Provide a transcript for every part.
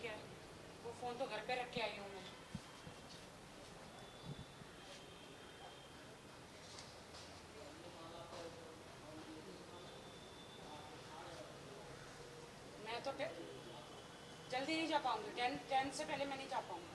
क्या है, वो फ़ोन तो घर पे रख के आई हूँ मैं तो जल्दी नहीं जा पाऊँगी, 10 से पहले मैं नहीं जा पाऊँगी।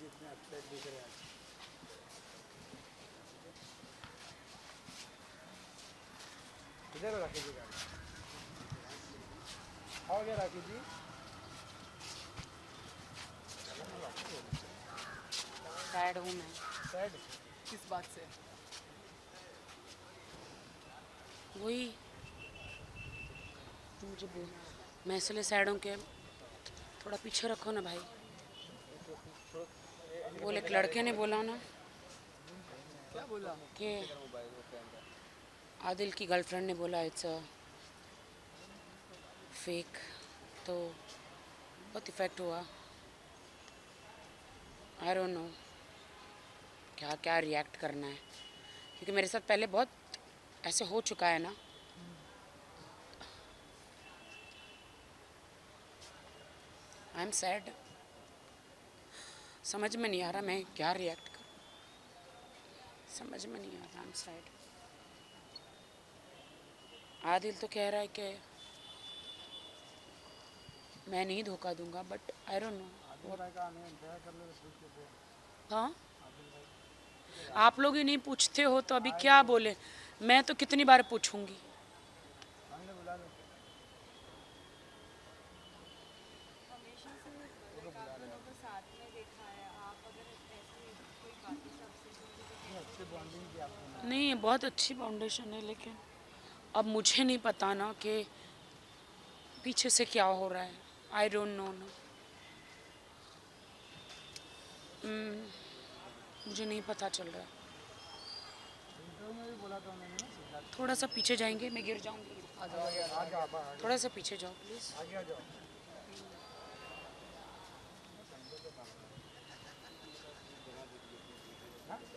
जितने एथलीट दिख रहे हैं आज। इधर राखी जी गाड़ी आओ गया राखी जी। सैड हूँ मैं। सैड किस बात से? वही मुझे मैं इसलिए सैड हूँ कि थोड़ा पीछे रखो ना भाई। बोले एक लड़के ने बोला ना क्या बोला? कि आदिल की गर्लफ्रेंड ने बोला इट्स अ फेक, तो बहुत इफ़ेक्ट हुआ। आई डोंट नो क्या क्या रिएक्ट करना है, क्योंकि मेरे साथ पहले बहुत ऐसे हो चुका है ना। आई एम सैड, समझ में नहीं आ रहा मैं क्या रिएक्ट करूं, समझ में नहीं आ रहा। I am sad. आदिल तो कह रहा है कि मैं नहीं धोखा दूंगा, बट आई डोंट नो। हाँ, आप लोग ही नहीं पूछते हो तो अभी क्या बोले, मैं तो कितनी बार पूछूंगी। बुला लो। हमेशा से लाइक आप दोनों को साथ में देखा है, आप अगर ऐसी कोई बातों से अपसेट होंगे तो कैसे अच्छी बॉन्डिंग की आपने। नहीं, बहुत अच्छी फाउंडेशन है, लेकिन अब मुझे नहीं पता ना कि पीछे से क्या हो रहा है। आई डोंट नो ना। मुझे नहीं पता चल रहा है। इंटरव्यू में भी बोला था उन्होंने ना सिद्धार्थ। थोड़ा सा पीछे जाएंगे, मैं गिर जाऊंगी। आ जाओ। आ जाओ आप आगे। थोड़ा सा पीछे जाओ प्लीज़। आगे आ जाओ।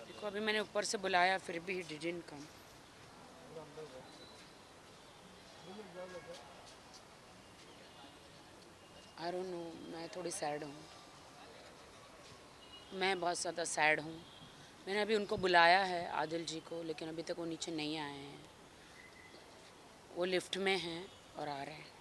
देखो अभी मैंने ऊपर से बुलाया फिर भी didn't come. I don't no, मैं थोड़ी सैड हूँ, मैं बहुत ज़्यादा सैड हूँ। मैंने अभी उनको बुलाया है आदिल जी को, लेकिन अभी तक वो नीचे नहीं आए हैं। वो लिफ्ट में हैं और आ रहे हैं।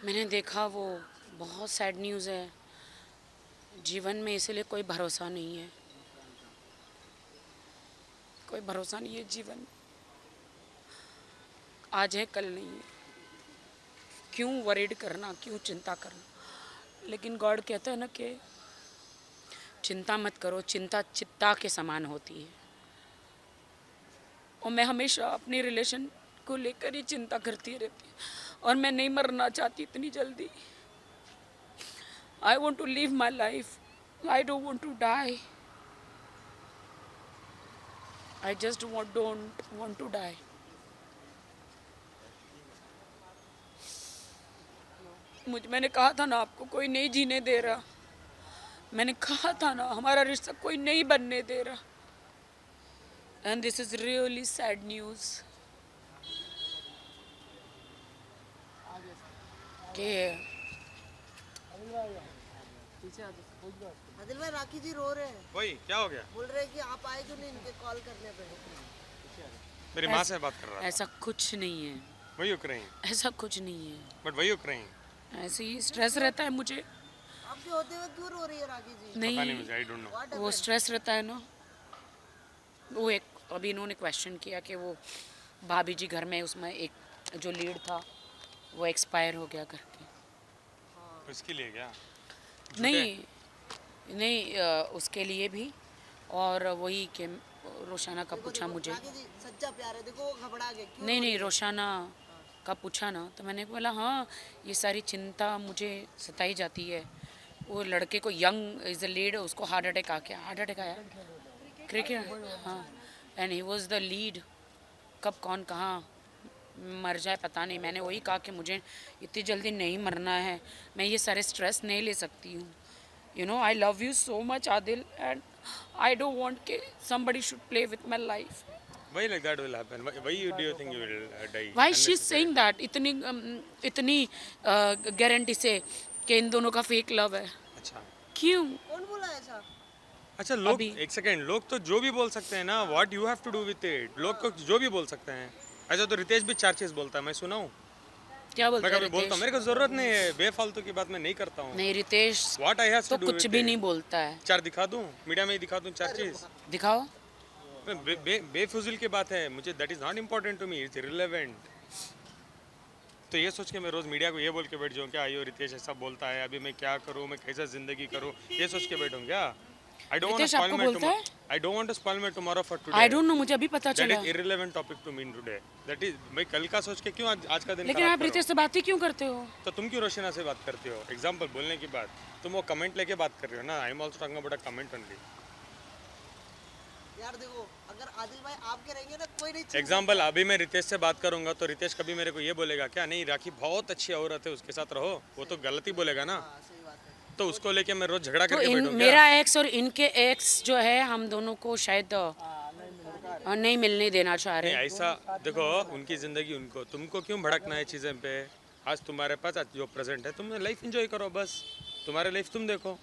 मैंने देखा वो बहुत सैड न्यूज़ है जीवन में, इसीलिए कोई भरोसा नहीं है, कोई भरोसा नहीं है जीवन में। आज है कल नहीं है, क्यों वरीड करना, क्यों चिंता करना। लेकिन गॉड कहता है ना कि चिंता मत करो, चिंता चित्ता के समान होती है। और मैं हमेशा अपने रिलेशन को लेकर ही चिंता करती रहती हूँ, और मैं नहीं मरना चाहती इतनी जल्दी। I want to live my life, I don't want to die, I just don't want to die. मैंने कहा था ना आपको, कोई नहीं जीने दे रहा। मैंने कहा था ना हमारा रिश्ता कोई नहीं बनने दे रहा। And this is really sad news कि पीछे आ जाओ। आदिल भाई, राखी जी रो रहे हैं। वही क्या हो गया? बोल रहे हैं कि आप आए क्यों नहीं इनके कॉल करने पे। मेरी माँ से बात कर रहा था। ऐसा कुछ नहीं है, वही यूक्रेन, ऐसा कुछ नहीं है। बट वही यूक्रेन। ऐसे ही स्ट्रेस रहता है मुझे। आपके होते हुए क्यों रो रही है राखी जी? पता नहीं नहीं, मुझे, आई डोंट नो। What वो happened? स्ट्रेस रहता है ना। वो एक अभी इन्होंने क्वेश्चन किया कि वो भाभी जी घर में, उसमें एक जो लीड था वो एक्सपायर हो गया करके। उसके लिए क्या? नहीं नहीं, उसके लिए भी, और वही कि रोशाना का पूछा मुझे। राखी जी सच्चा प्यार है, देखो वो घबरा गए क्यों नहीं रो नहीं, रही है? रोशाना का पूछा ना, तो मैंने बोला हाँ, ये सारी चिंता मुझे सताई जाती है वो लड़के को यंग इज द लीड, उसको हार्ट अटैक आया क्रिकेट, हाँ, and he was the lead. कब कौन कहाँ मर जाए पता नहीं। मैंने वही कहा कि मुझे इतनी जल्दी नहीं मरना है, मैं ये सारे स्ट्रेस नहीं ले सकती हूँ। You know, I love you so much Adil, and I don't want कि somebody should play with my life. Why like that will happen? Why do you think you will die? Why she is unnecessary? saying that इतनी guarantee से कि इन दोनों का fake love है? अच्छा क्यों? कौन बोला ऐसा? अच्छा, लोग अभी। एक सेकंड, लोग तो जो भी बोल सकते हैं ना, what you have to do with it. लोग को जो भी बोल सकते हैं। ऐसा तो रितेश भी 4 चीज बोलता है, मैं सुना हूँ। क्या बोलते मैं हैं कभी बोलता रितेश? हूँ, मेरे को जरूरत नहीं है, बेफालतू की बात मैं नहीं करता हूँ। नहीं, रितेश व्हाट आई हैव तो टू डू कुछ भी नहीं बोलता है। 4 दिखा दूँ, मीडिया में ही दिखा दूँ 4 चीज। दिखाओ। बेफुजिल की बात है, मुझे that is not important to me, it's irrelevant. तो ये सोच के मैं रोज मीडिया को ये बोल के बैठ जाऊँ क्या, आयो रितेश ऐसा बोलता है, अभी मैं क्या करूँ, मैं कैसा जिंदगी करूँ, ये सोच के बैठूँ क्या? I don't want to Ritesh spoil आपको my बोलता है? tomorrow. I don't want to spoil my tomorrow for today. I don't no, मुझे अभी पता That चला। is irrelevant topic to me today. That is, मैं कल का सोच के क्यों आज का दिन लेकिन खराब आप करूं? रितेश से बात ही क्यों करते हो? तो तुम क्यों रोशना से बात करती हो? एग्जाम्पल बोलने की बात, तुम वो कमेंट लेके बात कर रही हो ना। I am also talking about a comment only. यार देखो, अगर आदिल भाई आपके रहेंगे ना, कोई नहीं एग्जाम्पल, अभी मैं रितेश से बात करूंगा तो रितेश कभी मेरे को ये बोलेगा क्या, नहीं राखी बहुत अच्छी औरत है, उसके साथ रहो? वो तो गलत ही बोलेगा ना। सही बात है। तो उसको लेके मैं रोज झगड़ा तो करके बैठूं क्या? मेरा एक्स और इनके एक्स जो है, हम दोनों को शायद नहीं मिलने देना चाह नहीं रहे। ऐसा देखो, उनकी जिंदगी उनको, तुमको क्यों भड़कना है चीज़ें पे? आज तुम्हारे पास आज जो प्रेजेंट है, तुम लाइफ एंजॉय करो, बस तुम्हारे लाइफ तुम देखो।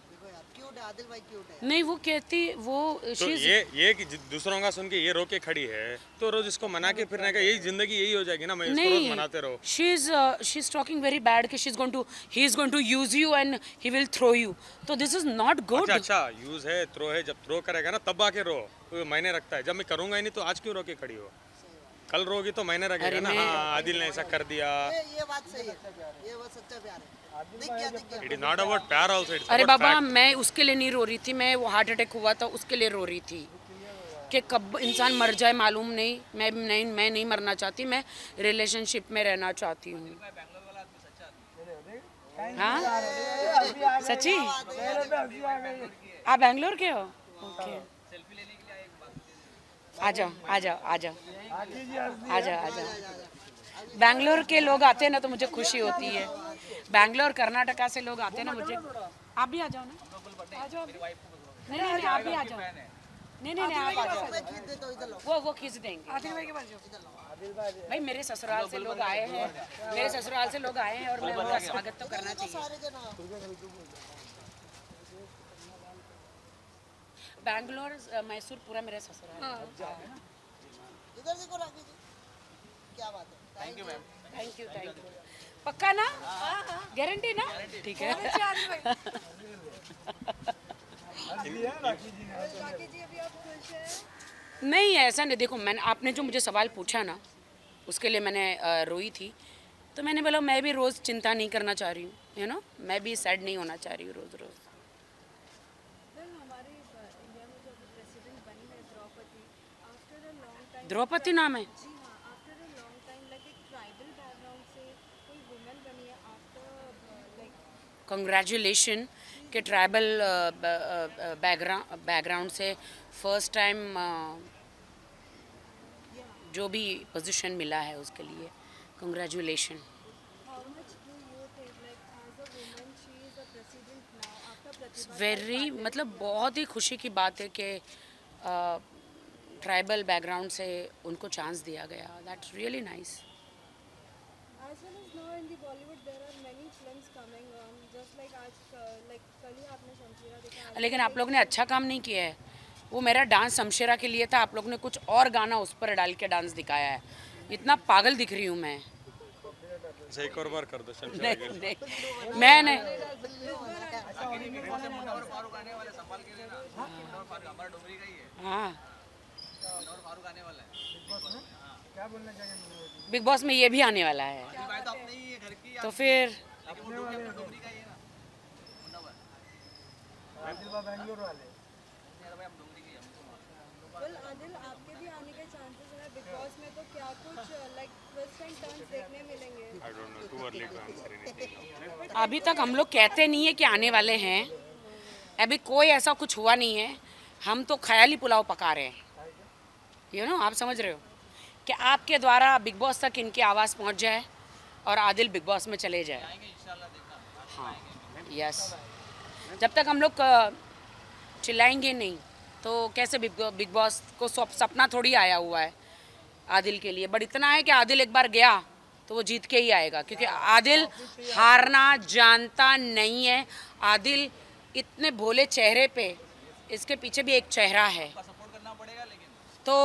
देखो यार, क्यूट है आदिल भाई, क्यूट है। नहीं, वो कहती वो तो ये कि दूसरों का सुन के ये रो के खड़ी है, तो रोज इसको मना के फिरने का यही जिंदगी यही हो जाएगी ना। मैं इसको रोज नहीं, मनाते रहो। She is talking very bad कि he is going to use you and he will throw you. तो दिस इज नॉट गुड। अच्छा, यूज है, थ्रो है, जब थ्रो करेगा ना तब आके रो, तो मायने रखता है। जब मैं करूंगा ही नहीं तो आज क्यों रो के खड़ी हो? कल रोगी तो मायने रखेगा ना। हाँ, आदिल ने ऐसा कर दिया। ये बात सही है, ये बात सच्चा प्यार है। दिख गया। इट इज नॉट अबाउट प्यार आल्सो, इट्स अरे अबाउट बाबा, मैं उसके लिए नहीं रो रही थी, मैं वो हार्ट अटैक हुआ था उसके लिए रो रही थी कि कब इंसान मर जाए मालूम नहीं। मैं नहीं मरना चाहती, मैं रिलेशनशिप में रहना चाहती हूँ। हाँ, सच्ची? आप बैंगलोर के हो? ओके, आ जाओ आ जाओ आ जाओ आ जाओ आ जाओ। बैंगलोर के लोग आते हैं ना तो मुझे खुशी होती है। बैंगलोर कर्नाटका से लोग आते हैं ना, मुझे। आप भी आ जाओ ना, आ जाओ। नहीं नहीं नहीं, आप भी आ जाओ। नहीं नहीं नहीं, आप आ जाओ। मैं खींच देता हूँ, इधर लो। वो खींच देंगे। आदिल भाई के पास जाओ। भाई मेरे ससुराल से लोग आए हैं, मेरे ससुराल से लोग आए हैं और मैं उनका स्वागत तो करना चाहिए। सारे जना बैंगलोर मैसूर पूरा मेरा ससुराल है। इधर देखो राखी जी, क्या बात है। Thank you ma'am. Thank you. पक्का ना? गारंटी ना? ठीक है। नहीं, ऐसा नहीं। देखो, मैंने आपने जो मुझे सवाल पूछा ना, उसके लिए मैंने रोई थी। तो मैंने बोला मैं भी रोज़ चिंता नहीं करना चाह रही हूँ, यू नो, मैं भी सैड नहीं होना चाह रही हूँ रोज़ रोज़। हमारे इंडिया में जो प्रेसिडेंट बनी है Draupadi, after a long time, Draupadi नाम है? जी हाँ, after a long time, like एक ट्राइबल बैकग्राउंड से कोई वुमेन बनी है आफ्टर लाइक। कंग्रेचुलेशन कि ट्राइबल बैकग्राउंड से फर्स्ट टाइम जो भी पोजीशन मिला है उसके लिए congratulation. How much do you think like as a woman she is a president now after Pratibha? Very, मतलब बहुत ही खुशी की बात है कि ट्राइबल बैकग्राउंड से उनको चांस दिया गया। That's really nice. As well as now in the Bollywood there are many films coming on, just like आज like कल ही आपने शमशीरा देखा। लेकिन आप लोग ने अच्छा काम नहीं किया है। वो मेरा डांस शमशेरा के लिए था, आप लोग ने कुछ और गाना उस पर डाल के डांस दिखाया है। इतना पागल दिख रही हूँ मैं। एक और बार कर दो शमशेरा के लिए। नहीं, मैं नहीं। हाँ, क्या बोलना चाहेंगे? बिग बॉस में ये भी आने वाला है, तो फिर आदिल बा बैंगलोर वाले। Well, आदिल आपके भी आने के चांसेस हैं बिग बॉस में तो क्या कुछ लाइक ट्विस्ट एंड टर्न्स देखने मिलेंगे? I don't know, too early to answer anything. अभी तक हम लोग कहते नहीं है कि आने वाले हैं, अभी कोई ऐसा कुछ हुआ नहीं है, हम तो ख्याली पुलाव पका रहे हैं, आप समझ रहे हो कि आपके द्वारा बिग बॉस तक इनकी आवाज़ पहुंच जाए और आदिल बिग बॉस में चले जाए। हाँ, यस, जब तक हम लोग चिल्लाएंगे नहीं तो कैसे बिग बॉस को सपना थोड़ी आया हुआ है आदिल के लिए, बट इतना है कि आदिल एक बार गया तो वो जीत के ही आएगा, क्योंकि आदिल हारना जानता नहीं है। आदिल इतने भोले चेहरे पे, इसके पीछे भी एक चेहरा है, तो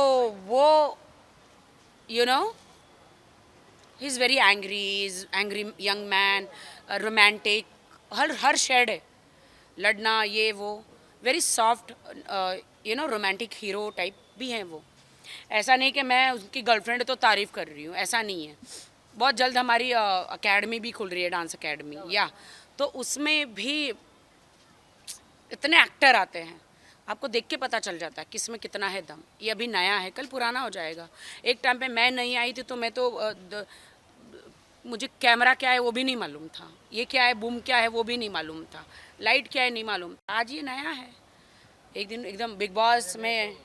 वो he is very angry young man, romantic, हर शेड है, लड़ना ये वो, very soft romantic hero type भी हैं वो। ऐसा नहीं कि मैं उनकी गर्लफ्रेंड तो तारीफ़ कर रही हूँ, ऐसा नहीं है। बहुत जल्द हमारी अकेडमी भी खुल रही है, डांस अकेडमी, तो उसमें भी इतने एक्टर आते हैं, आपको देख के पता चल जाता है किस में कितना है दम। ये अभी नया है, कल पुराना हो जाएगा। एक टाइम पे मैं नहीं आई थी तो मैं तो मुझे कैमरा क्या है वो भी नहीं मालूम था, ये क्या है बूम क्या है वो भी नहीं मालूम था, लाइट क्या है नहीं मालूम। आज ये नया है, एक दिन एकदम बिग बॉस में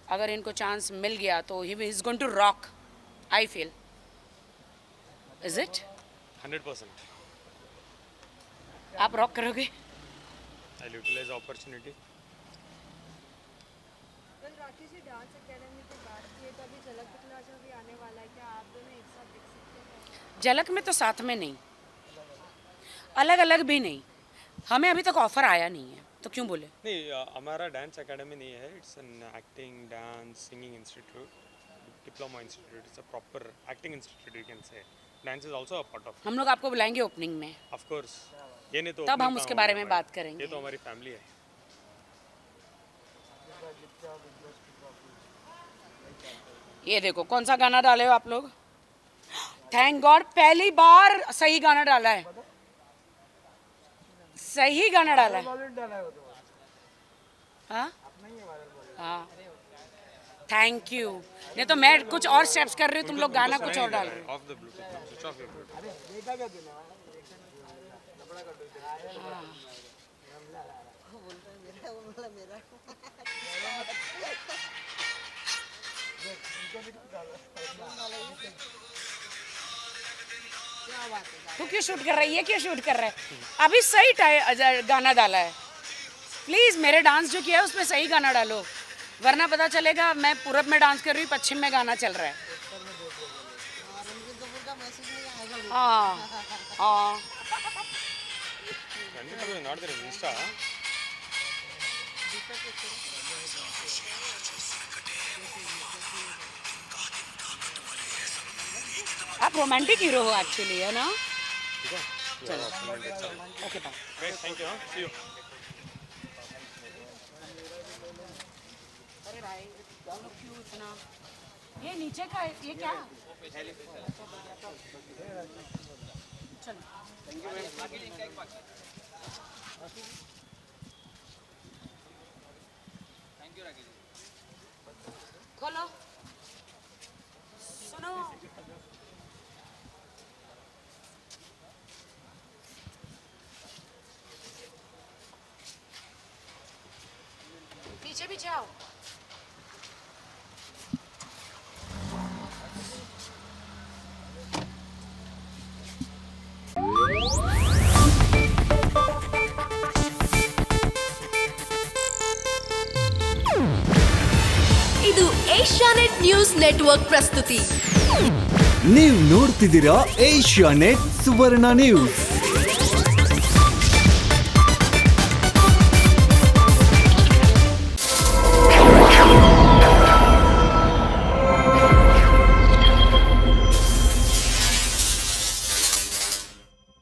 अगर इनको चांस मिल गया तो he is going to rock, I feel. Is it 100%। आप रॉक करोगे? I utilize opportunity. Well Rakhi ji, dance academy की बात की है तो अभी झलक दिखलाजा भी आने वाला है, क्या आप दोनों एक साथ देख सकते हैं? झलक में तो साथ में नहीं, अलग अलग भी नहीं, हमें अभी तक ऑफर आया नहीं है, तो क्यों बोले? नहीं, हमारा डांस एकेडमी नहीं है, it's an acting dance singing institute, diploma institute, it's a proper acting institute you can say. Dance is also a part of. हम लोग आपको बुलाएंगे ओपनिंग में, ऑफ कोर्स, ये नहीं तो तब हम opening उसके कहाँ बारे होगा में हमारी? बात करेंगे। ये तो हमारी फैमिली है। ये देखो कौन सा गाना डाले हो आप लोग, थैंक गॉड पहली बार सही गाना डाला है, सही गाना डाला है। बॉलीवुड डाला है वो तो, हाँ अपना ही है वायरल बॉलीवुड। हाँ, थैंक यू। नहीं तो मैं कुछ और स्टेप्स कर रही हूँ, तुम लोग गाना कुछ और डाल रहे हो। Of the Bluetooth, switch off your Bluetooth. अरे देखा क्या तूने कपड़ा कर दो मेरा वो बोला मेरा क्या बात है। तू क्यों शूट कर रही है, क्यों शूट कर रहा है? अभी सही गाना डाला है, प्लीज मेरे डांस जो किया है उसमें सही गाना डालो, वरना पता चलेगा मैं पूरब में डांस कर रही हूँ, पश्चिम में गाना चल रहा है। रणबीर कपूर का मैसेज नहीं आएगा। हाँ हाँ, Ranbir Kapoor is not there in Insta, huh? आप रोमांटिक हीरो हो एक्चुअली, है ना? ठीक है, चलो okay bye. great, thank you, huh? See you. अरे भाई क्यों इतना, ये नीचे का है, ये क्या? चलो खोलो, सुनो, पीछे पीछे आओ। ಇದು ಏಷ್ಯಾನೆಟ್ ನ್ಯೂಸ್ ನೆಟ್ವರ್ಕ್ ಪ್ರಸ್ತುತಿ. ನೀವು ನೋಡ್ತಿದ್ದೀರಾ ಏಷ್ಯಾನೆಟ್ ಸುವರ್ಣ ನ್ಯೂಸ್.